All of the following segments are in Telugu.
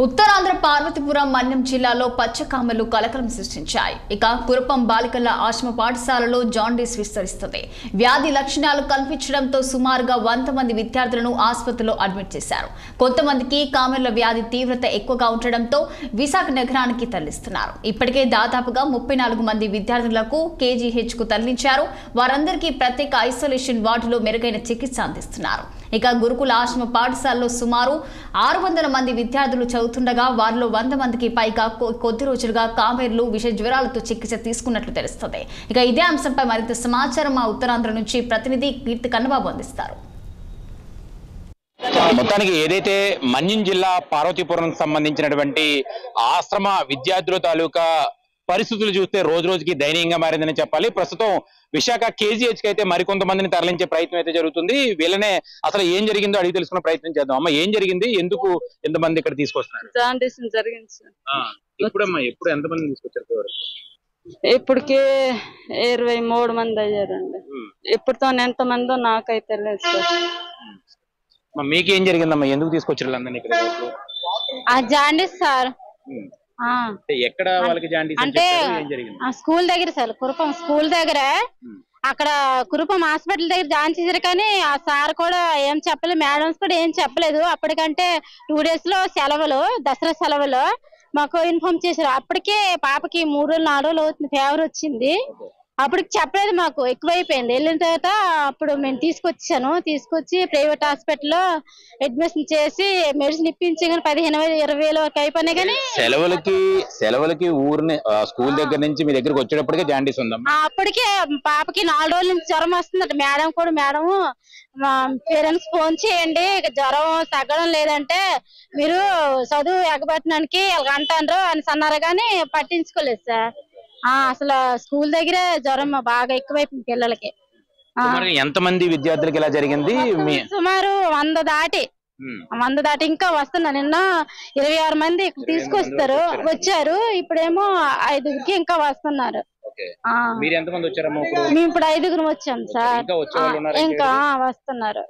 ఉత్తరాంధ్ర పార్వతీపురం మన్యం జిల్లాలో పచ్చకామెలు కలకలం సృష్టించాయి. ఇక కురుపం బాలికల ఆశ్రమ పాఠశాలలో జాండీస్ విస్తరిస్తుంది. వ్యాధి లక్షణాలు కనిపించడంతో సుమారుగా 100 మంది విద్యార్థులను ఆసుపత్రిలో అడ్మిట్ చేశారు. కొంతమందికి కామెర్ల వ్యాధి తీవ్రత ఎక్కువగా ఉండడంతో విశాఖ నగరానికి తరలిస్తున్నారు. ఇప్పటికే దాదాపుగా 34 మంది విద్యార్థులకు కేజీహెచ్ కు తరలించారు. వారందరికీ ప్రత్యేక ఐసోలేషన్ వార్డులో మెరుగైన చికిత్స అందిస్తున్నారు. ఇక గురుకుల ఆశ్రమ పాఠశాలలో సుమారు 600 మంది విద్యార్థులు చదువుతుండగా వారిలో 100 మందికి పైగా కొద్ది రోజులుగా కామెర్లు విష జ్వరాలతో చికిత్స తీసుకున్నట్లు తెలుస్తుంది. ఇక ఇదే అంశంపై మరింత సమాచారం మా ఉత్తరాంధ్ర నుంచి ప్రతినిధి కీర్తి కన్నబాబు అందిస్తారు. మొత్తానికి ఏదైతే మన్యం జిల్లా పార్వతీపురం సంబంధించినటువంటి ఆశ్రమ విద్యార్థుల తాలూకా పరిస్థితులు చూస్తే రోజు రోజుకి దయనీయంగా మారిందని చెప్పాలి. ప్రస్తుతం విశాఖ కేజీహెచ్ కి అయితే మరికొంతమందిని తరలించే ప్రయత్నం అయితే జరుగుతుంది. వీళ్ళనే అసలు ఏం జరిగిందో అడిగి తెలుసుకునే ప్రయత్నం చేద్దాం. అమ్మ, ఏం జరిగింది? ఎందుకు ఎంతమంది ఇక్కడ తీసుకొస్తున్నారు? ఎప్పుడు ఎంతమంది తీసుకొచ్చారు? ఇప్పటికి 23 మంది అయ్యారండి. ఇప్పుడుతో ఎంతమందో నాకైతే లేదు సార్. మీకేం జరిగిందమ్మా? ఎందుకు తీసుకొచ్చారు అందరినీ ఇక్కడ? Jaundice sir. ఎక్కడ వాళ్ళకి జాండీస్ అంటే స్కూల్ దగ్గర సార్, కురుపం స్కూల్ దగ్గర. అక్కడ కురుపం హాస్పిటల్ దగ్గర జాయిన్ చేశారు, కానీ ఆ సార్ కూడా ఏం చెప్పలేదు, మేడమ్స్ కూడా ఏం చెప్పలేదు. అప్పటికంటే 2 days లో సెలవులు, దసరా సెలవులు మాకు ఇన్ఫార్మ్ చేశారు. అప్పటికే పాపకి 3 రోజులు 4 రోజులు అవుతుంది, ఫీవర్ వచ్చింది. అప్పటికి చెప్పలేదు, మాకు ఎక్కువైపోయింది. వెళ్ళిన తర్వాత అప్పుడు మేము తీసుకొచ్చి ప్రైవేట్ హాస్పిటల్లో అడ్మిషన్ చేసి మెడిసిన్ ఇప్పించి 15,000-20,000 వరకు అయిపోయినాయి. కానీ సెలవులకి ఊరిని స్కూల్ దగ్గర నుంచి మీ దగ్గరకు వచ్చేటప్పటికే జాండీస్ ఉందమ్మా. అప్పటికే పాపకి 4 రోజుల నుంచి జ్వరం వస్తుందట. మేడం పేరెంట్స్ ఫోన్ చేయండి, జ్వరం తగ్గడం లేదంటే మీరు చదువు ఎగబెట్టడానికి అంటారు అని అన్నారు, కానీ పట్టించుకోలేదు సార్. అసలు స్కూల్ దగ్గర జ్వరం బాగా ఎక్కువైపోయింది పిల్లలకి. ఎంతమంది విద్యార్థులకి ఇలా జరిగింది? సుమారు 100 దాటి ఇంకా వస్తున్నారు. నిన్న 26 మంది వచ్చారు. ఇప్పుడేమో 5గురికి ఇంకా వస్తున్నారు. మేము ఇప్పుడు 5గురు వచ్చాం సార్. ఇంకా వస్తున్నారు.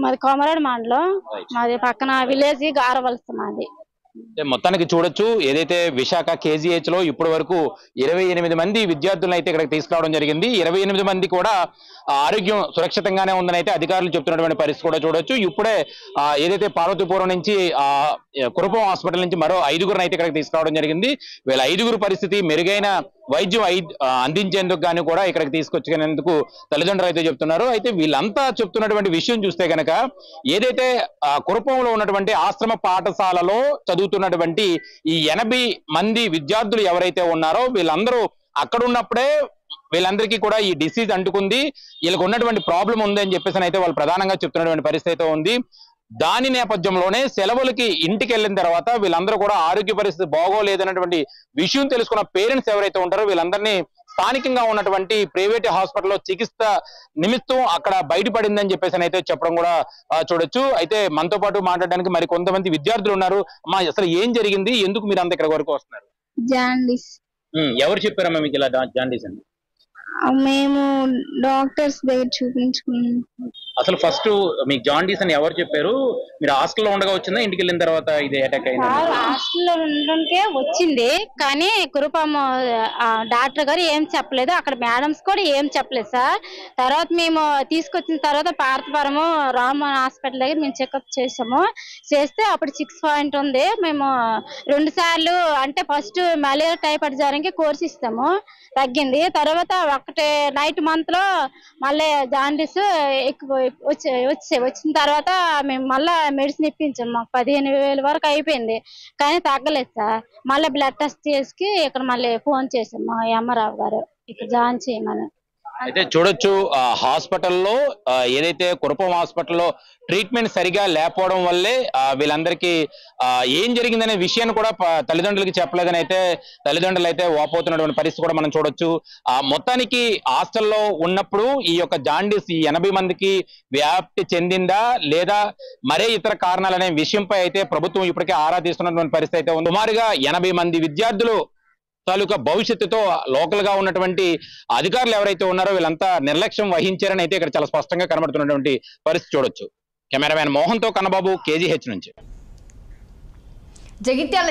మాది కోమరాడు మండలం, మాది పక్కన విలేజ్ గారవలస మాది. మొత్తానికి చూడొచ్చు, ఏదైతే విశాఖ కేజీహెచ్ లో ఇప్పటి వరకు 28 మంది విద్యార్థులను అయితే ఇక్కడికి తీసుకురావడం జరిగింది. 28 మంది కూడా ఆరోగ్యం సురక్షితంగానే ఉందని అయితే అధికారులు చెప్తున్నటువంటి పరిస్థితి కూడా చూడొచ్చు. ఇప్పుడే ఏదైతే పార్వతీపురం నుంచి కురుపం హాస్పిటల్ నుంచి మరో 5గురిని అయితే ఇక్కడికి తీసుకురావడం జరిగింది. వీళ్ళ 5గురు పరిస్థితి మెరుగైన వైద్యం అందించేందుకు గానీ కూడా ఇక్కడికి తీసుకొచ్చేందుకు తల్లిదండ్రులు అయితే చెప్తున్నారు. అయితే వీళ్ళంతా చెప్తున్నటువంటి విషయం చూస్తే కనుక, ఏదైతే కురుపంలో ఉన్నటువంటి ఆశ్రమ పాఠశాలలో చదువుతున్నటువంటి ఈ 80 మంది విద్యార్థులు ఎవరైతే ఉన్నారో వీళ్ళందరూ అక్కడ ఉన్నప్పుడే వీళ్ళందరికీ కూడా ఈ డిసీజ్ అంటుకుంది, వీళ్ళకి ఉన్నటువంటి ప్రాబ్లం ఉంది అని చెప్పేసి అయితే వాళ్ళు ప్రధానంగా చెప్తున్నటువంటి పరిస్థితి ఉంది. దాని నేపథ్యంలోనే సెలవులకి ఇంటికి వెళ్ళిన తర్వాత వీళ్ళందరూ కూడా ఆరోగ్య పరిస్థితి బాగోలేదన్నటువంటి విషయం తెలుసుకున్న పేరెంట్స్ ఎవరైతే ఉంటారో వీళ్ళందరినీ స్థానికంగా ఉన్నటువంటి ప్రైవేట్ హాస్పిటల్లో చికిత్స నిమిత్తం అక్కడ బయటపడిందని చెప్పేసి అయితే చెప్పడం కూడా చూడొచ్చు. అయితే మనతో పాటు మాట్లాడడానికి మరి కొంతమంది విద్యార్థులు ఉన్నారు. అమ్మా, అసలు ఏం జరిగింది? ఎందుకు మీరు అంత ఇక్కడ వరకు వస్తున్నారు? జాండీస్. ఎవరు చెప్పారమ్మా మీకు ఇలా జాండీస్ అని? మేము డాక్టర్స్ దగ్గర చూపించుకున్నాం. అసలు ఫస్ట్ మీకు జాండీస్ అని ఎవరు చెప్పారు? మీరు హాస్టల్లో ఉండగా వచ్చిందా, ఇంటికి వెళ్ళిన తర్వాత ఇది అటాక్ అయిందా? హాస్టల్లో ఉండడానికే వచ్చింది, కానీ కురుపం డాక్టర్ గారు ఏం చెప్పలేదు, అక్కడ మేడమ్స్ కూడా ఏం చెప్పలేదు సార్. తర్వాత మేము తీసుకొచ్చిన తర్వాత పార్వతీపురము రామన్ హాస్పిటల్ దగ్గర మేము చెకప్ చేస్తే అప్పుడు 6 పాయింట్ ఉంది. మేము 2 సార్లు అంటే ఫస్ట్ మలేరియా టైఫాయిడ్ జ్వరంకి కోర్స్ ఇస్తాము, తగ్గింది. తర్వాత ఒకటి నైట్ మంత్ లో మళ్ళీ జాండీస్ ఎక్కువ వచ్చిన తర్వాత మేము మళ్ళా మెడిసిన్ ఇప్పించాం. మాకు 15,000 వరకు అయిపోయింది, కానీ తగ్గలేదు సార్. మళ్ళీ బ్లడ్ టెస్ట్ చేసి ఇక్కడ మళ్ళీ ఫోన్ చేసాం మా అమ్మారావు గారు ఇక్కడ జాయిన్ చేయమని. అయితే చూడొచ్చు, హాస్పిటల్లో ఏదైతే కురుపం హాస్పిటల్లో ట్రీట్మెంట్ సరిగా లేకపోవడం వల్లే వీళ్ళందరికీ ఏం జరిగిందనే విషయాన్ని కూడా తల్లిదండ్రులకి చెప్పలేదని అయితే తల్లిదండ్రులు అయితే వాపోతున్నటువంటి పరిస్థితి కూడా మనం చూడొచ్చు. మొత్తానికి హాస్టల్లో ఉన్నప్పుడు ఈ యొక్క జాండీస్ ఈ 80 మందికి వ్యాప్తి చెందిందా లేదా మరే ఇతర కారణాలనే విషయంపై అయితే ప్రభుత్వం ఇప్పటికే ఆరా తీస్తున్నటువంటి పరిస్థితి అయితే ఉంది. సుమారుగా 80 మంది విద్యార్థులు తాలూకా భవిష్యత్తుతో లోకల్ గా ఉన్నటువంటి అధికారులు ఎవరైతే ఉన్నారో వీళ్ళంతా నిర్లక్ష్యం వహించారని అయితే ఇక్కడ చాలా స్పష్టంగా కనబడుతున్నటువంటి పరిస్థితి చూడొచ్చు. కెమెరామెన్ మోహన్ తో కన్నబాబు, కేజీహెచ్ నుంచి. జగిత్యాల